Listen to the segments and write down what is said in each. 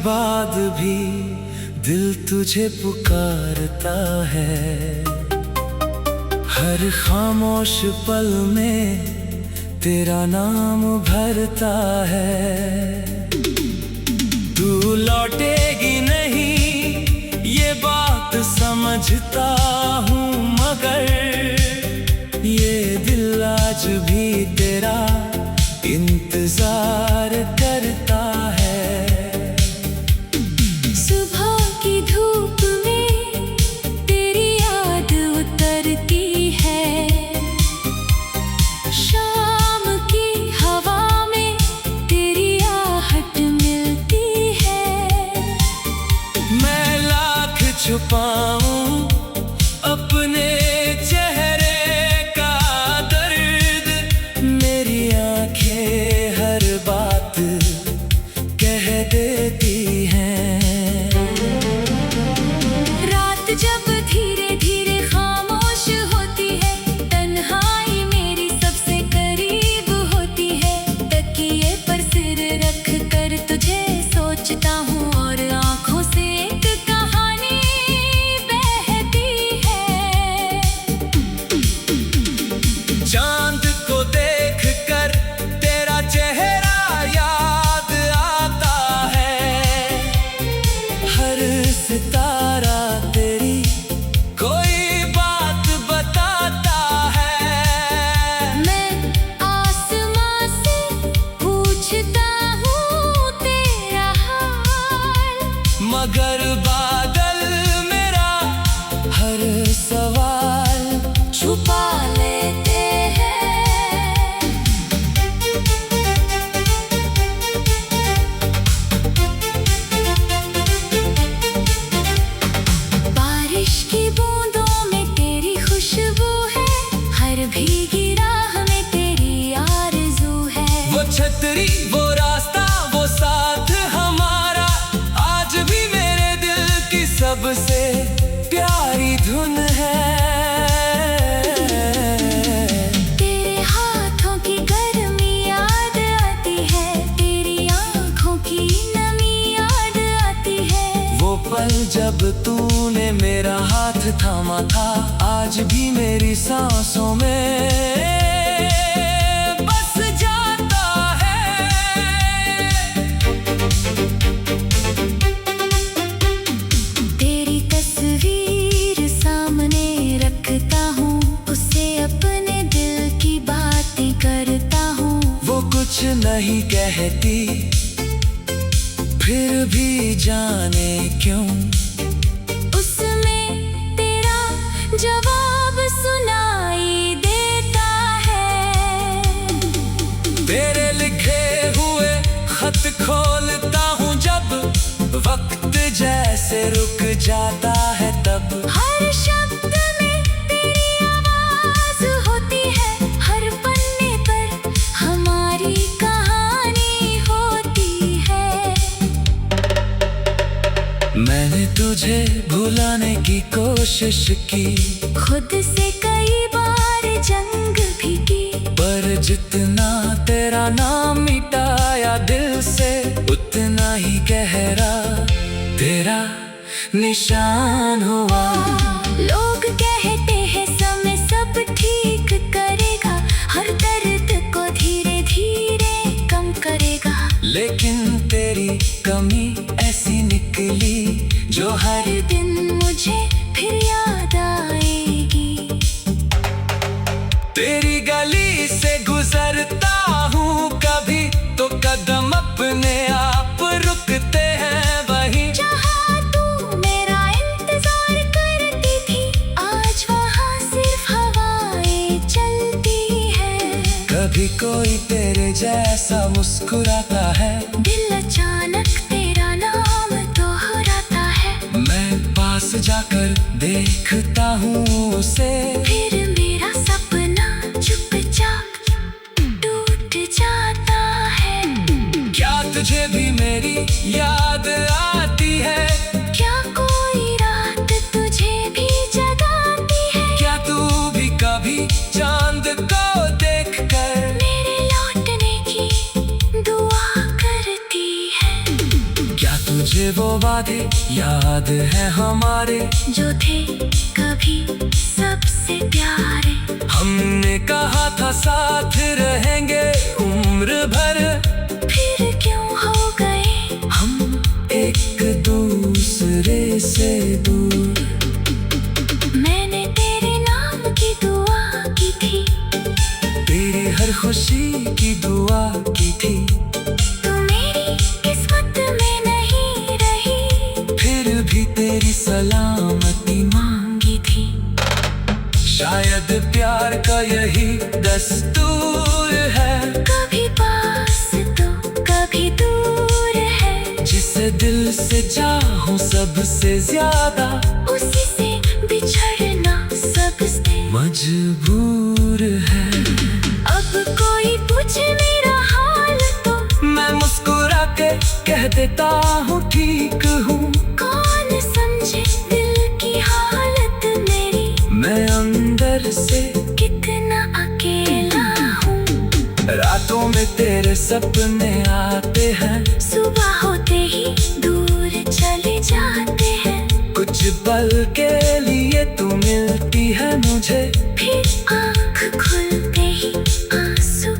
बाद भी दिल तुझे पुकारता है। हर खामोश पल में तेरा नाम भरता है। तू लौटेगी नहीं ये बात समझता हूँ, मगर ये दिल आज भी तेरा इंतजार करता है। सुबह की धूप में तेरी याद उतरती है, शाम की हवा में तेरी आहट मिलती है। मैं लाख छुपाऊं अपने चेहरे का दर्द, मेरी आंखें हर बात कह देती हैं। रात जब धीरे धीरे खामोश होती है, तन्हाई मेरी सबसे करीब होती है। तकिए पर सिर रख कर तुझे सोचता हूँ और आँखों से एक कहानी बहती है। चांद को देख कर तेरा चेहरा याद आता है। हर सितारा तेरी कोई बात बताता है। मैं आसमां से पूछता हूँ तेरा हाल, मगर बादल मेरा हर सवाल छुपा लेते हैं। बारिश की बूंदों में तेरी खुशबू है, हर भीगी राह में तेरी आरज़ू है। वो छतरी, वो रास्ता, वो साथ हमारा, आज भी मेरे दिल की सबसे प्यारी धुन है। तेरे हाथों की गर्मी याद आती है, तेरी आँखों की नमी याद आती है। वो पल जब तूने मेरा हाथ थामा था, आज भी मेरी सांसों में बस जाता है। तेरी तस्वीर सामने रखता हूँ, उससे अपने दिल की बातें करता हूँ। वो कुछ नहीं कहती, फिर भी जाने क्यों उसमें तेरा जवाब सुनाई देता है। तेरे लिखे हुए खत खोलता हूँ जब वक्त जैसे रुक जाता है तब। हर शब्द में तेरी आवाज होती है, हर पन्ने पर हमारी कहानी होती है। मैंने तुझे भुलाने की कोशिश की, खुद से कई बार जंग भी की, पर जितना तेरा नाम मिटाया दिल से, उतना ही गहरा तेरा निशान हुआ। लोग कहते हैं समय सब ठीक करेगा, हर दर्द को धीरे धीरे कम करेगा। लेकिन तेरी कमी ऐसी निकली जो हर दिन मुझे फिर याद आएगी। तेरी गली से गुजरता हूँ कभी तो कदम अपने आप रुकते हैं वहीं। जहाँ तू मेरा इंतजार करती थी, आज वहाँ सिर्फ हवाएं चलती हैं। कभी कोई तेरे जैसा मुस्कुराता है, दिल अचानक तेरा नाम दोहराता है। मैं पास जाकर देखता हूँ उसे, फिर मेरा सपना चुपचाप टूट जाता है। क्या तुझे भी मेरी याद आती है? क्या कोई रात तुझे भी जगाती है? क्या तू भी कभी चांद को देखकर मेरे लौटने की दुआ करती है? क्या तुझे तुझे वो वादे याद है हमारे, जो थे कभी सबसे प्यारे। हमने कहा था साथ रहेंगे उम्र भर, फिर क्यों हो गए हम एक दूसरे से दूर। मैंने तेरे नाम की दुआ की थी, तेरी हर खुशी की दुआ की थी, तू मेरी किस्मत में नहीं रही, फिर भी तेरी सलामती मांगी थी। शायद प्यार का यही दस्तूर है, कभी पास तो कभी दूर है, जिसे दिल से चाहूं सबसे ज्यादा, उसी से बिछड़ना सबसे मजबूर है। अब कोई पूछे मेरा हाल तो मैं मुस्कुरा के कह देता हूँ ठीक हूँ, कौन समझे दिल की हालत मेरी, मैं अंदर से कितना अकेला हूँ। रातों में तेरे सपने आते हैं, सुबह होते ही दूर चले जाते हैं, कुछ पल के लिए तू मिलती है मुझे, फिर आँख खुलते ही आंसू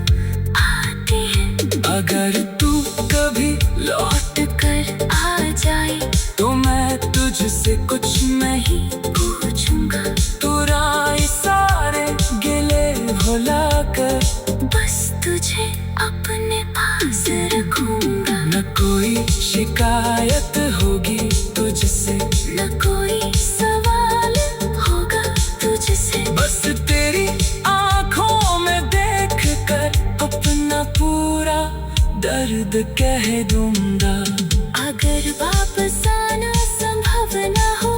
आते हैं। अगर तू कभी लौट कर आ जाए तो मैं तुझसे कुछ नहीं पूछूंगा, तुराई सारे गिले भुला कर, बस तुझे अपने पास रखूंगा। न कोई शिकायत होगी तुझसे, न कोई सवाल होगा तुझसे, बस तेरी आंखों में देख कर अपना पूरा दर्द कह दूंगा। अगर वापस आना संभव न हो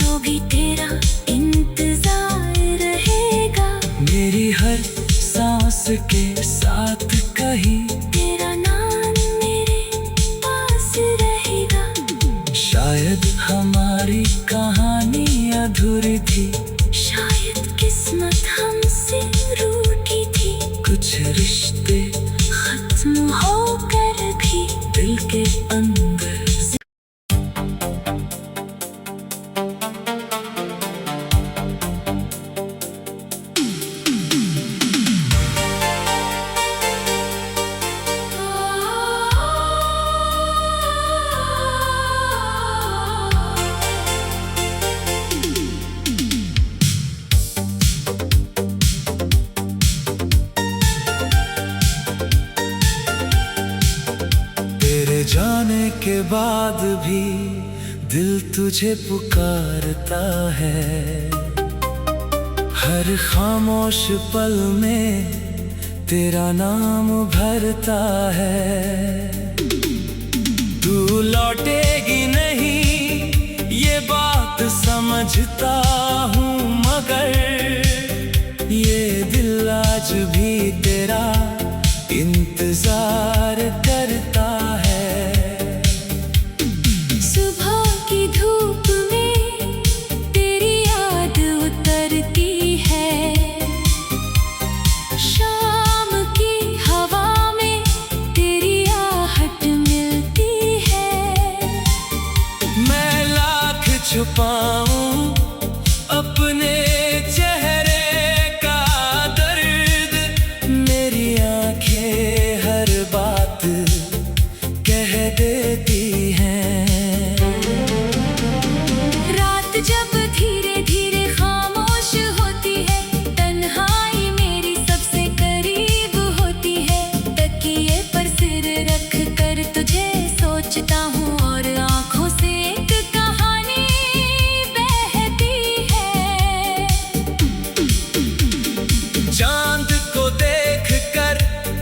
तो भी तेरा इंतजार रहेगा, मेरी हर सांस के साथ कहीं तेरा नाम मेरे पास रहेगा। शायद हमारी कहानी अधूरी थी, शायद किस्मत हमसे रूठी थी, कुछ रिश्ते खत्म होकर भी दिल के अंदर जाने के बाद भी दिल तुझे पुकारता है, हर खामोश पल में तेरा नाम भरता है। तू लौटेगी नहीं ये बात समझता हूँ, मगर ये दिल आज भी तेरा इंतजार करता है। सुबह की धूप में तेरी याद उतरती है, शाम की हवा में तेरी आहट मिलती है। मैं लाख छुपाऊं अपने चेहरे का दर्द, मेरी आंखें हर बात कह देती हैं। रात जब धीरे धीरे खामोश होती है, तन्हाई मेरी सबसे करीब होती है, तकिए पर सिर रख कर तुझे सोचता हूँ और आँखों से एक कहानी बहती है। चांद को देख कर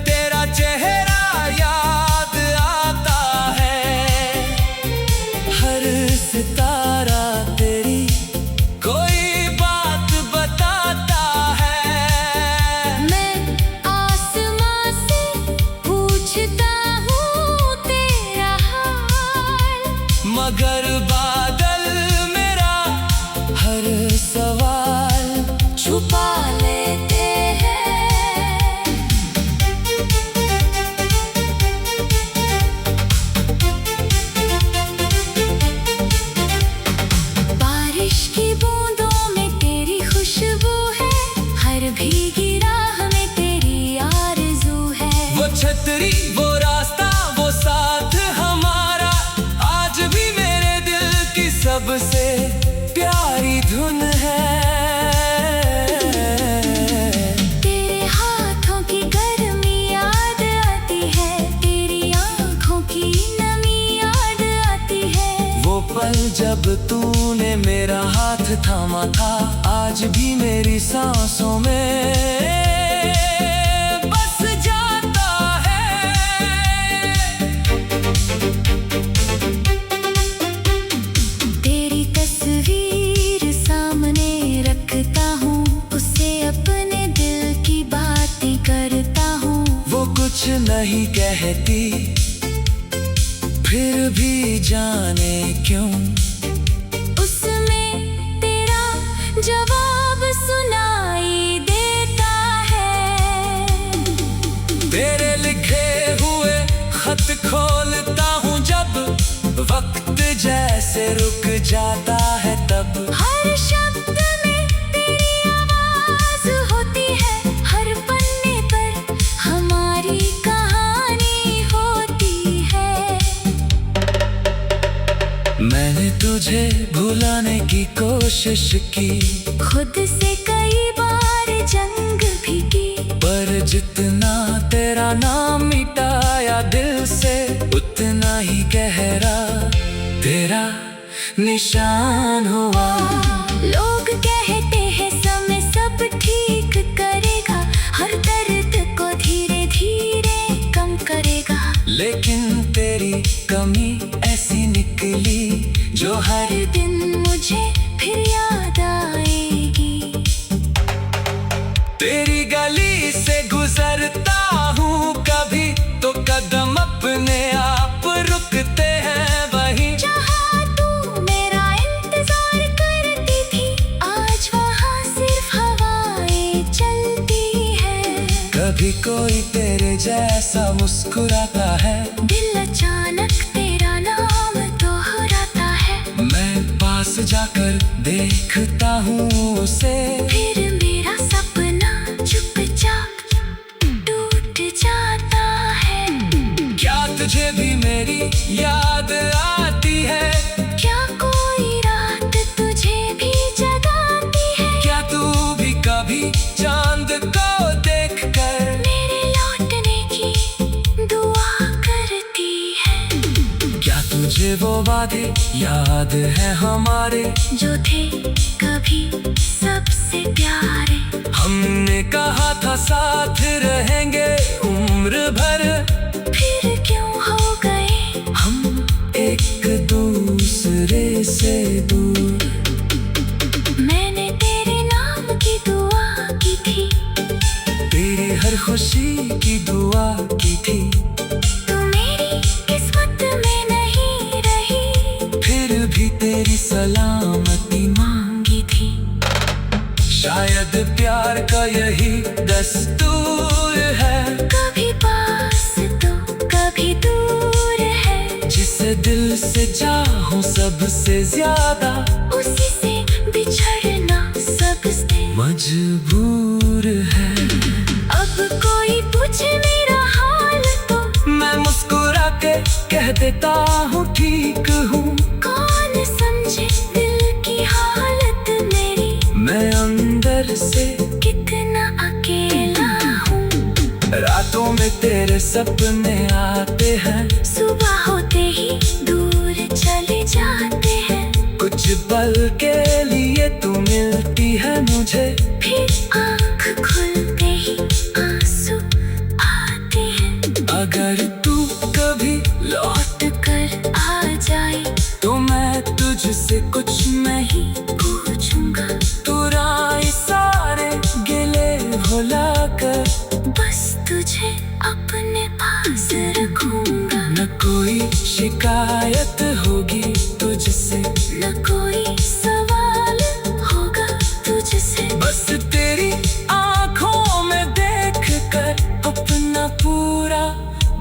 तेरा चेहरा याद आता है, हर सितारा तेरी कोई बात बताता है। मैं आसमां से पूछता हूँ तेरा हाल, मगर बादल मेरा हर सवाल छुपा लेते हैं। चली वो रास्ता वो साथ हमारा, आज भी मेरे दिल की सबसे प्यारी धुन है। तेरे हाथों की गर्मी याद आती है, तेरी आंखों की नमी याद आती है। वो पल जब तूने मेरा हाथ थामा था, आज भी मेरी सांसों में बस जाता है। तेरी तस्वीर सामने रखता हूँ, उससे अपने दिल की बातें करता हूँ। वो कुछ नहीं कहती फिर भी जाने क्यों उसमें तेरा जवाब सुनाई देता है। तेरे लिखे हुए खत खोलता हूँ जब वक्त जैसे रुक जाता है तब। हर शब्द में तेरी आवाज होती है, हर पन्ने पर हमारी कहानी होती है। मैंने तुझे भुलाने की कोशिश की, खुद से कई बार जंग भी की, पर जितना तेरा नाम मिटाया दिल से, उतना ही गहरा तेरा निशान हुआ। लोग कहते हैं समय सब ठीक करेगा, हर दर्द को धीरे धीरे कम करेगा। लेकिन तेरी कमी ऐसी निकली जो हर हर दिन मुझे फिर याद आएगी। तेरी गली से गुजरता हूँ कभी तो कदम अपने आप रुकते हैं वहीं। जहाँ तू मेरा इंतजार करती थी, आज वहाँ सिर्फ हवाएं चलती है। कभी कोई तेरे जैसा मुस्कुराता है, दिल अचानक तेरा नाम दोहराता है। मैं पास जाकर देखता हूँ उसे, फिर मेरा सपना चुपचाप टूट जाता है। क्या तुझे भी मेरी याद आती है? क्या कोई रात तुझे भी जगाती है? क्या तू भी कभी चांद को देखकर मेरे लौटने की दुआ करती है? क्या तुझे वो वादे याद है हमारे, जो थे कभी सबसे प्यारे? हमने कहा था साथ रहेंगे उम्र भर, फिर क्यों हो गए हम एक दूसरे से दूर। मैंने तेरे नाम की दुआ की थी, तेरी हर खुशी की दुआ की थी, तू मेरी किस्मत में नहीं रही, फिर भी तेरी सलामती मांगी थी। शायद प्यार का यही दस्तूर है, कभी पास तो कभी दूर है। जिसे दिल से चाहूं सबसे ज्यादा, उसी से बिछड़ना सबसे मजबूर है। अब कोई पूछे मेरा हाल तो मैं मुस्कुरा के कह देता हूँ ठीक हूँ। कौन समझे दिल की हालत मेरी, मैं अंदर से कितना अकेला हूँ। रातों में तेरे सपने आते हैं, सुबह होते ही दूर चले जाते हैं। कुछ पल के लिए तू मिलती है मुझे, फिर आँख खुलते ही आंसू आते हैं। अगर तू कभी लौट कर आ जाए तो मैं तुझसे कुछ नहीं पूछूंगा, तू राय सारे गिले भुला कर, बस तुझे अपने पास रखूंगा। न कोई शिकायत होगी तुझसे, न कोई सवाल होगा तुझसे, बस तेरी आंखों में देख कर अपना पूरा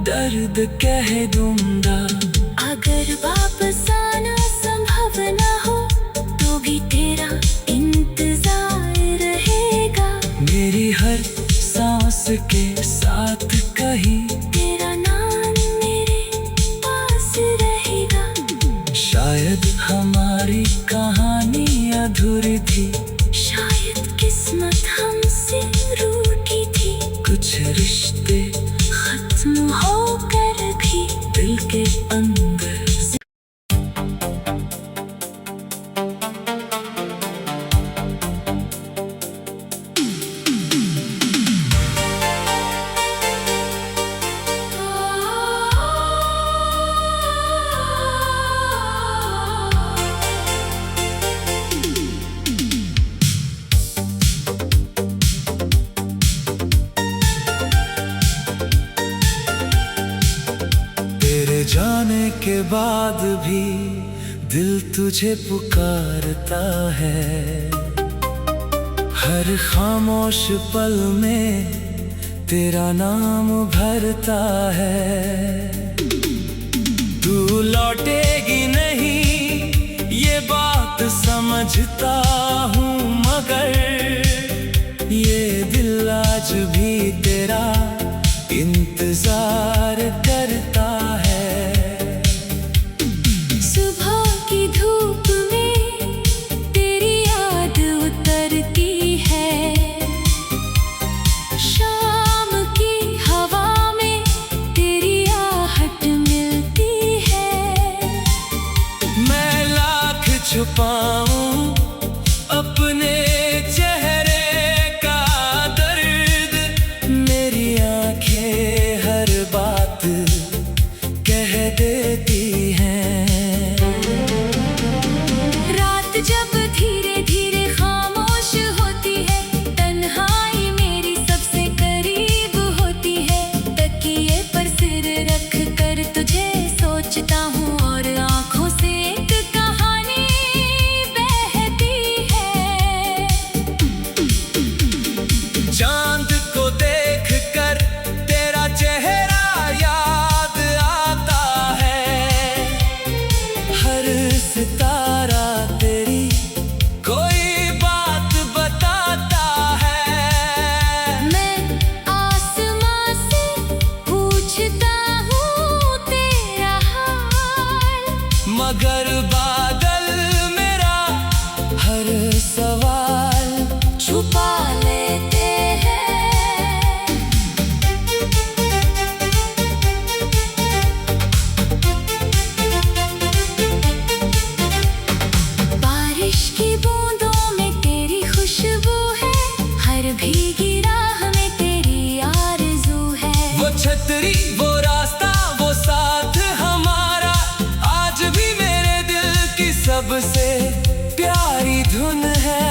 दर्द कह दूंगा। अगर वापस आना संभव न हो तो भी तेरा इंतजार रहेगा। मेरी हर सांस के साथ कहीं तेरा शायद हमारी कहानी अधूरी थी, शायद किस्मत हमसे रूठी थी, कुछ रिश्ते खत्म होकर भी दिल के अंदर से। तेरे जाने के बाद भी दिल तुझे पुकारता है, हर खामोश पल में तेरा नाम भरता है। तू लौटेगी नहीं ये बात समझता हूँ, मगर ये दिल आज भी तेरा इंतजार करता है। सुबह की धूप में तेरी याद उतरती है, शाम की हवा में तेरी आहट मिलती है। मैं लाख छुपाऊं अपने चेहरे का दर्द, मेरी आंखें हर बात कह देती हैं। रात जब धीरे धीरे खामोश होती है, तन्हाई मेरी सबसे करीब होती है। तकिए पर सिर रख कर तुझे सोचता हूँ और आँखों से एक कहानी बहती है। चांद को देख कर तेरा चेहरा याद आता है, हर सितारा तेरी कोई बात बताता है। मैं आसमां से पूछता हूँ तेरा हाल, मगर बादल मेरा हर सवाल छुपा लेते हैं। बारिश की बूंदों में तेरी खुशबू है, हर भीगी राह में तेरी आरज़ू है। वो छतरी, वो रास्ता, वो साथ हमारा, आज भी मेरे दिल की सबसे प्यारी धुन है।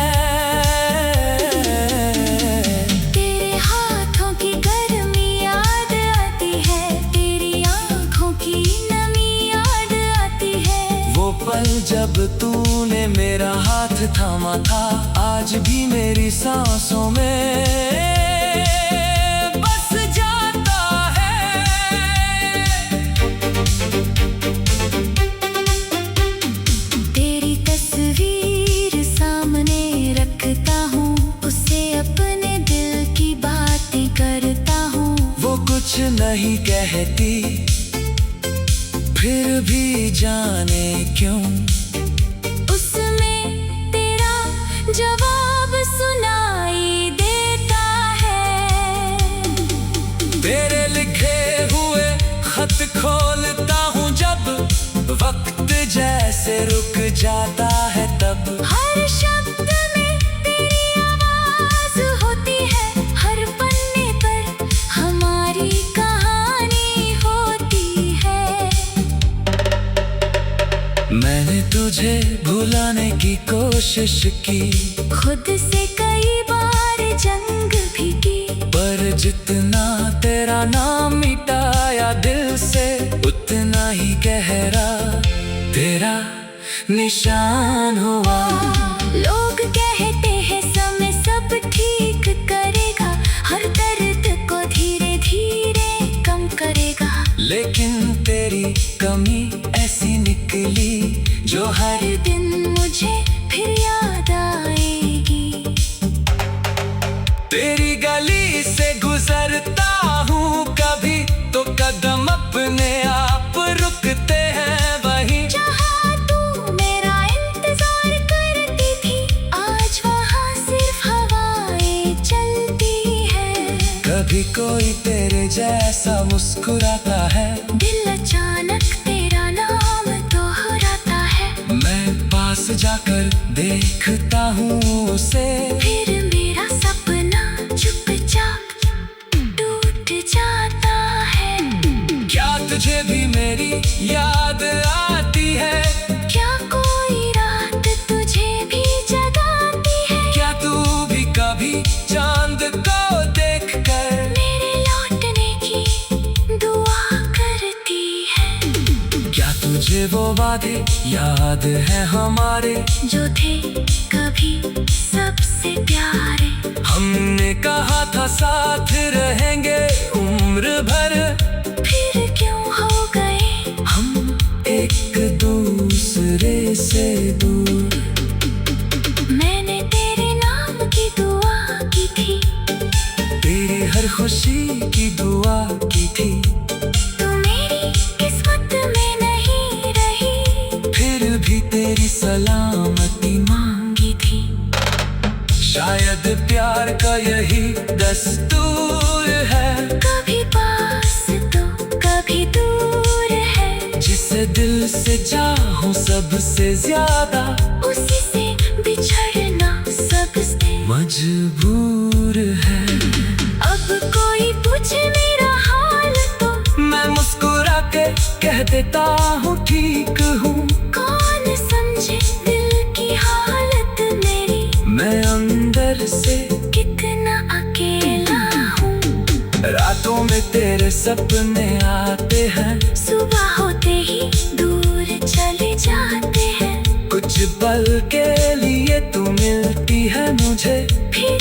तेरे हाथों की गर्मी याद आती है, तेरी आँखों की नमी याद आती है। वो पल जब तूने मेरा हाथ थामा था, आज भी मेरी सांसों में बस जाता है। तेरी तस्वीर सामने रखता हूँ, उससे अपने दिल की बातें करता हूँ। वो कुछ नहीं कहती, फिर भी जाने क्यों उसमें तेरा जवाब सुनाई देता है। तेरे लिखे हुए खत खोलता हूँ जब वक्त जैसे रुक जाता है तब। हर शब्द में तेरी आवाज होती है, हर पन्ने पर हमारी कहानी होती है। मैंने तुझे भुलाने की कोशिश की, खुद से कई बार जंग भी की, पर जितना तेरा नाम मिटाया दिल से, उतना ही गहरा तेरा निशान हुआ। लोग कहते हैं समय सब ठीक करेगा, हर दर्द को धीरे धीरे कम करेगा। लेकिन तेरी कमी ऐसी निकली जो हर दिन मुझे फिर याद आएगी। तेरी गली से गुजरता हूँ कभी तो कदम अपने आप रुकते हैं वहीं, जहाँ तू कोई तेरे जैसा मुस्कुराता है। दिल अचानक तेरा नाम दोहराता है। मैं पास जाकर देखता हूँ उसे, फिर मेरा सपना चुपचाप टूट जाता है। क्या तुझे भी मेरी याद आती है? क्या कोई रात तुझे भी जगाती है? क्या तू भी कभी चांद को देखकर मेरे लौटने की दुआ करती है? क्या तुझे वो वादे याद है हमारे, जो थे कभी सबसे प्यारे? हमने कहा था साथ रहेंगे उम्र भर, फिर क्यों हो गए हम एक दूसरे से दूर। मैंने तेरे नाम की दुआ की थी, तेरी हर खुशी की दुआ की थी। तू मेरी किस्मत में नहीं रही, फिर भी तेरी सलामती मांगी थी। शायद प्यार का यही दस्तूर है, कभी पास तो कभी दूर है। जिसे दिल से चाहूं सबसे ज्यादा, उसी से बिछड़ना सबसे मजबूर है। अब कोई पूछे मेरा हाल तो मैं मुस्कुरा के कह देता हूँ ठीक हूँ। कौन समझे दिल की हालत मेरी, मैं अंदर से कितना अकेला हूँ। रातों में तेरे सपने आते हैं, सुबह होते ही दूर चले जाते हैं। कुछ पल के लिए तू मिलती है मुझे, फिर